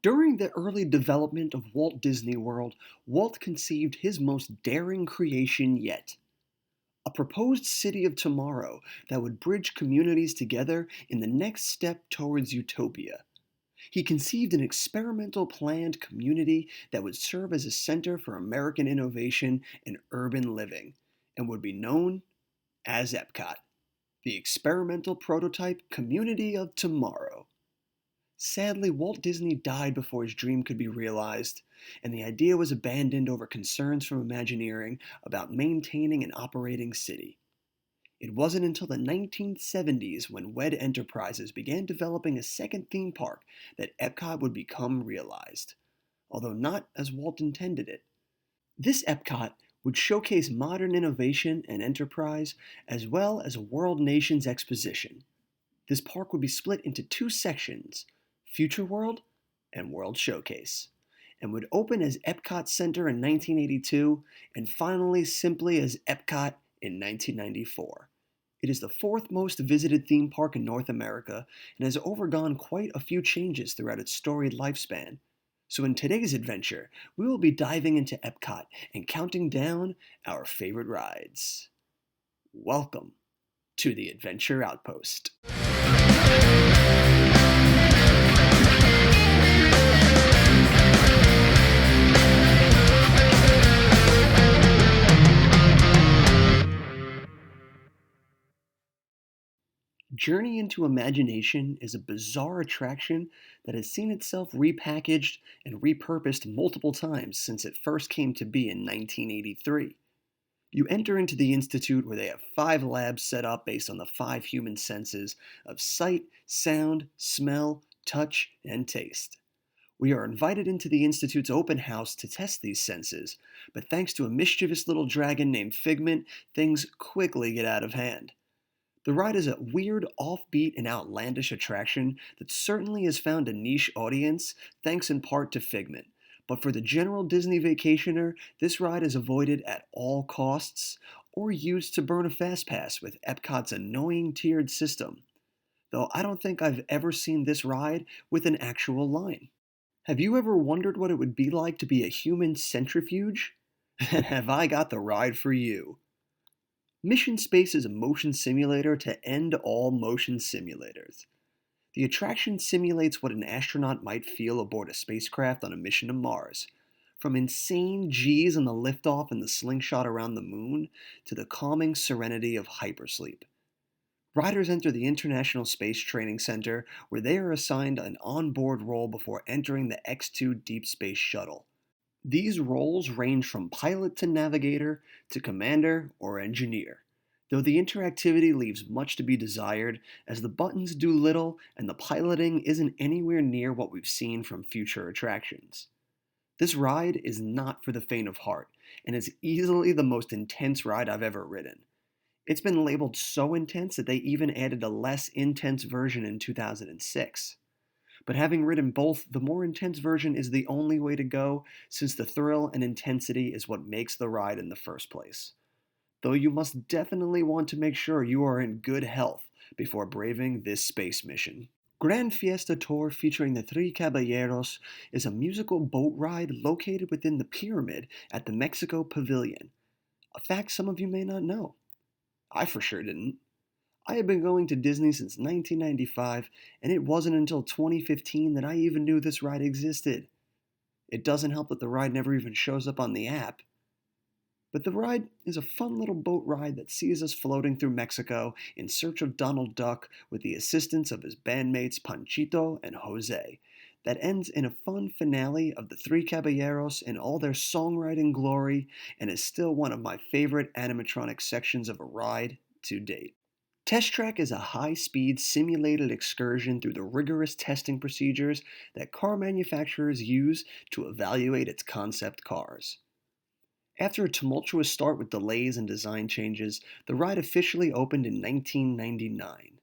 During the early development of Walt Disney World, Walt conceived his most daring creation yet: a proposed city of tomorrow that would bridge communities together in the next step towards utopia. He conceived an experimental planned community that would serve as a center for American innovation and urban living, and would be known as Epcot, the experimental prototype community of tomorrow. Sadly, Walt Disney died before his dream could be realized, and the idea was abandoned over concerns from Imagineering about maintaining an operating city. It wasn't until the 1970s, when WED Enterprises began developing a second theme park, that Epcot would become realized, although not as Walt intended it. This Epcot would showcase modern innovation and enterprise, as well as a world nation's exposition. This park would be split into two sections: Future World and World Showcase, and would open as Epcot Center in 1982 and finally simply as Epcot in 1994. It is the fourth most visited theme park in North America and has overgone quite a few changes throughout its storied lifespan. So in today's adventure, we will be diving into Epcot and counting down our favorite rides. Welcome to the Adventure Outpost. Journey into Imagination is a bizarre attraction that has seen itself repackaged and repurposed multiple times since it first came to be in 1983. You enter into the Institute, where they have 5 labs set up based on the 5 human senses of sight, sound, smell, touch, and taste. We are invited into the Institute's open house to test these senses, but thanks to a mischievous little dragon named Figment, things quickly get out of hand. The ride is a weird, offbeat, and outlandish attraction that certainly has found a niche audience, thanks in part to Figment. But for the general Disney vacationer, this ride is avoided at all costs, or used to burn a fast pass with Epcot's annoying tiered system. Though I don't think I've ever seen this ride with an actual line. Have you ever wondered what it would be like to be a human centrifuge? Then have I got the ride for you. Mission Space is a motion simulator to end all motion simulators. The attraction simulates what an astronaut might feel aboard a spacecraft on a mission to Mars. From insane G's on the liftoff and the slingshot around the moon, to the calming serenity of hypersleep. Riders enter the International Space Training Center, where they are assigned an onboard role before entering the X-2 Deep Space Shuttle. These roles range from pilot to navigator to commander or engineer, though the interactivity leaves much to be desired, as the buttons do little and the piloting isn't anywhere near what we've seen from future attractions. This ride is not for the faint of heart, and is easily the most intense ride I've ever ridden. It's been labeled so intense that they even added a less intense version in 2006. But having ridden both, the more intense version is the only way to go, since the thrill and intensity is what makes the ride in the first place. Though you must definitely want to make sure you are in good health before braving this space mission. Grand Fiesta Tour, featuring the Three Caballeros, is a musical boat ride located within the pyramid at the Mexico Pavilion. A fact some of you may not know. I for sure didn't. I have been going to Disney since 1995, and it wasn't until 2015 that I even knew this ride existed. It doesn't help that the ride never even shows up on the app. But the ride is a fun little boat ride that sees us floating through Mexico in search of Donald Duck with the assistance of his bandmates Panchito and Jose, that ends in a fun finale of the Three Caballeros in all their songwriting glory, and is still one of my favorite animatronic sections of a ride to date. Test Track is a high-speed simulated excursion through the rigorous testing procedures that car manufacturers use to evaluate its concept cars. After a tumultuous start with delays and design changes, the ride officially opened in 1999.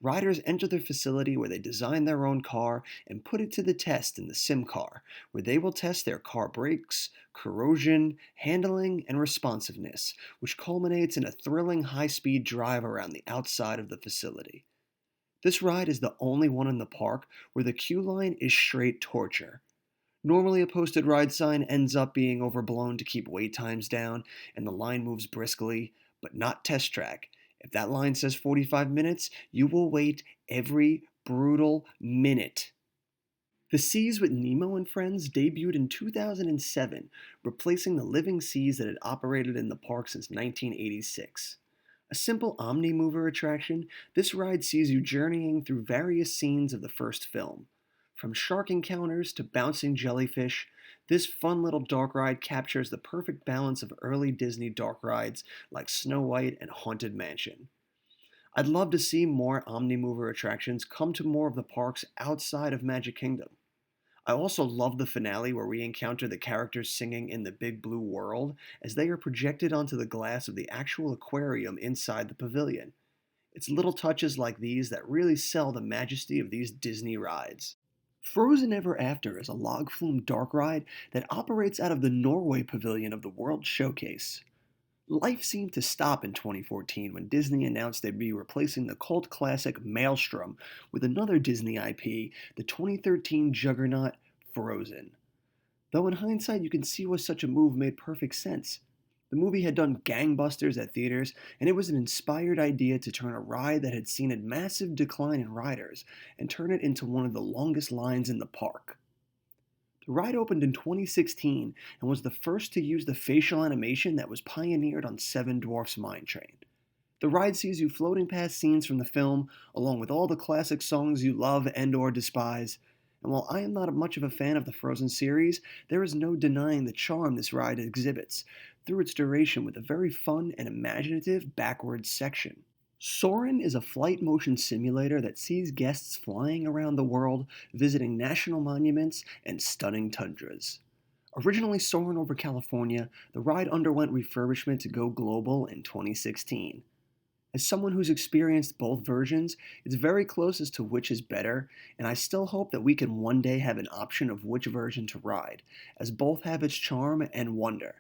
Riders enter the facility, where they design their own car and put it to the test in the sim car, where they will test their car brakes, corrosion, handling, and responsiveness, which culminates in a thrilling high-speed drive around the outside of the facility. This ride is the only one in the park where the queue line is straight torture. Normally, a posted ride sign ends up being overblown to keep wait times down and the line moves briskly, but not Test Track. If that line says 45 minutes, you will wait every brutal minute. The Seas with Nemo and Friends debuted in 2007, replacing the Living Seas that had operated in the park since 1986. A simple omni-mover attraction, this ride sees you journeying through various scenes of the first film. From shark encounters to bouncing jellyfish, this fun little dark ride captures the perfect balance of early Disney dark rides like Snow White and Haunted Mansion. I'd love to see more omni-mover attractions come to more of the parks outside of Magic Kingdom. I also love the finale where we encounter the characters singing in the Big Blue World as they are projected onto the glass of the actual aquarium inside the pavilion. It's little touches like these that really sell the majesty of these Disney rides. Frozen Ever After is a log flume dark ride that operates out of the Norway pavilion of the World Showcase. Life seemed to stop in 2014 when Disney announced they'd be replacing the cult classic Maelstrom with another Disney IP, the 2013 juggernaut Frozen. Though in hindsight you can see why such a move made perfect sense. The movie had done gangbusters at theaters, and it was an inspired idea to turn a ride that had seen a massive decline in riders and turn it into one of the longest lines in the park. The ride opened in 2016 and was the first to use the facial animation that was pioneered on Seven Dwarfs Mine Train. The ride sees you floating past scenes from the film, along with all the classic songs you love and or despise. And while I am not much of a fan of the Frozen series, there is no denying the charm this ride exhibits through its duration with a very fun and imaginative backwards section. Soarin is a flight motion simulator that sees guests flying around the world, visiting national monuments and stunning tundras. Originally soaring over California, the ride underwent refurbishment to go global in 2016. As someone who's experienced both versions, it's very close as to which is better, and I still hope that we can one day have an option of which version to ride, as both have its charm and wonder.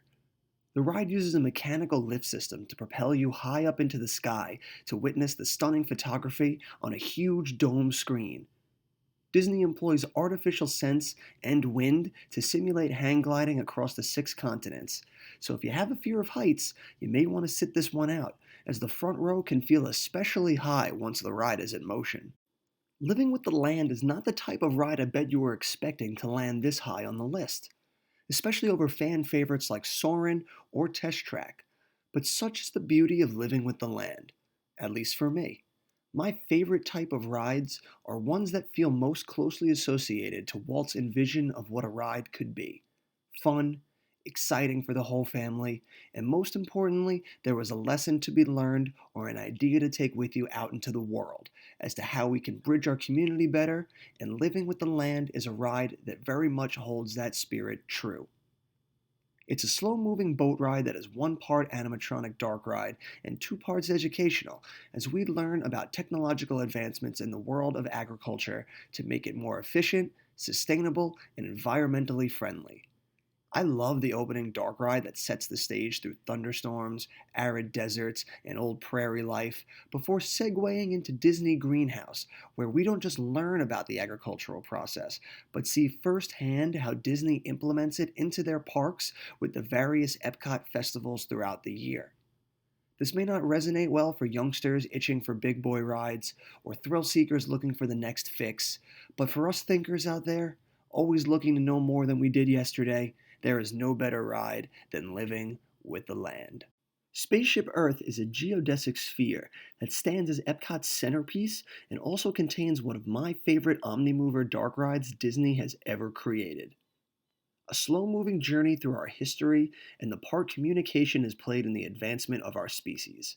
The ride uses a mechanical lift system to propel you high up into the sky to witness the stunning photography on a huge dome screen. Disney employs artificial scents and wind to simulate hang gliding across the 6 continents, so if you have a fear of heights, you may want to sit this one out, as the front row can feel especially high once the ride is in motion. Living with the Land is not the type of ride I bet you were expecting to land this high on the list, especially over fan favorites like Soarin' or Test Track. But such is the beauty of living with the land, at least for me. My favorite type of rides are ones that feel most closely associated to Walt's envision of what a ride could be. Fun, exciting for the whole family, and most importantly, there was a lesson to be learned or an idea to take with you out into the world as to how we can bridge our community better, and Living with the Land is a ride that very much holds that spirit true. It's a slow-moving boat ride that is one part animatronic dark ride and 2 parts educational, as we learn about technological advancements in the world of agriculture to make it more efficient, sustainable, and environmentally friendly. I love the opening dark ride that sets the stage through thunderstorms, arid deserts, and old prairie life before segueing into Disney Greenhouse, where we don't just learn about the agricultural process, but see firsthand how Disney implements it into their parks with the various Epcot festivals throughout the year. This may not resonate well for youngsters itching for big boy rides or thrill seekers looking for the next fix, but for us thinkers out there, always looking to know more than we did yesterday, there is no better ride than Living with the Land. Spaceship Earth is a geodesic sphere that stands as Epcot's centerpiece and also contains one of my favorite omnimover dark rides Disney has ever created. A slow-moving journey through our history and the part communication has played in the advancement of our species.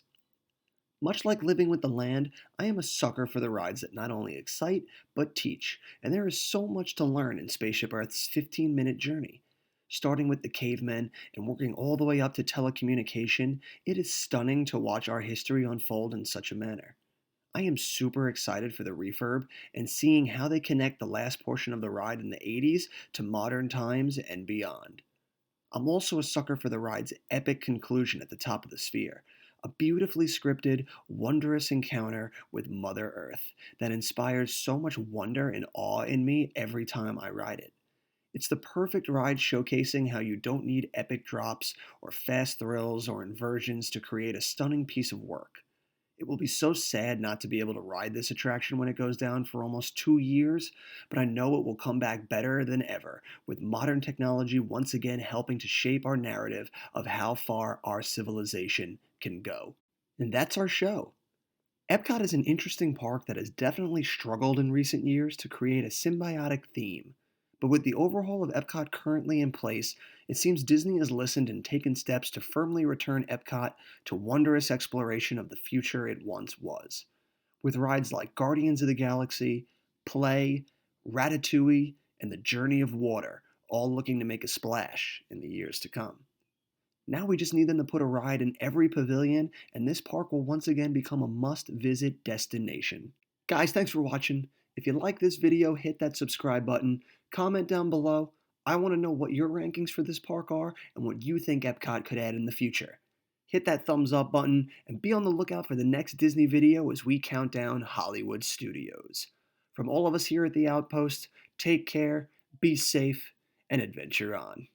Much like Living with the Land, I am a sucker for the rides that not only excite, but teach, and there is so much to learn in Spaceship Earth's 15-minute journey. Starting with the cavemen and working all the way up to telecommunication, it is stunning to watch our history unfold in such a manner. I am super excited for the refurb and seeing how they connect the last portion of the ride in the 80s to modern times and beyond. I'm also a sucker for the ride's epic conclusion at the top of the sphere, a beautifully scripted, wondrous encounter with Mother Earth that inspires so much wonder and awe in me every time I ride it. It's the perfect ride showcasing how you don't need epic drops or fast thrills or inversions to create a stunning piece of work. It will be so sad not to be able to ride this attraction when it goes down for almost 2 years, but I know it will come back better than ever, with modern technology once again helping to shape our narrative of how far our civilization can go. And that's our show. Epcot is an interesting park that has definitely struggled in recent years to create a symbiotic theme. But with the overhaul of Epcot currently in place, it seems Disney has listened and taken steps to firmly return Epcot to wondrous exploration of the future it once was. With rides like Guardians of the Galaxy, Play, Ratatouille, and The Journey of Water all looking to make a splash in the years to come. Now we just need them to put a ride in every pavilion, and this park will once again become a must-visit destination. Guys, thanks for watching. If you like this video, hit that subscribe button. Comment down below. I want to know what your rankings for this park are and what you think Epcot could add in the future. Hit that thumbs up button and be on the lookout for the next Disney video as we count down Hollywood Studios. From all of us here at the Outpost, take care, be safe, and adventure on.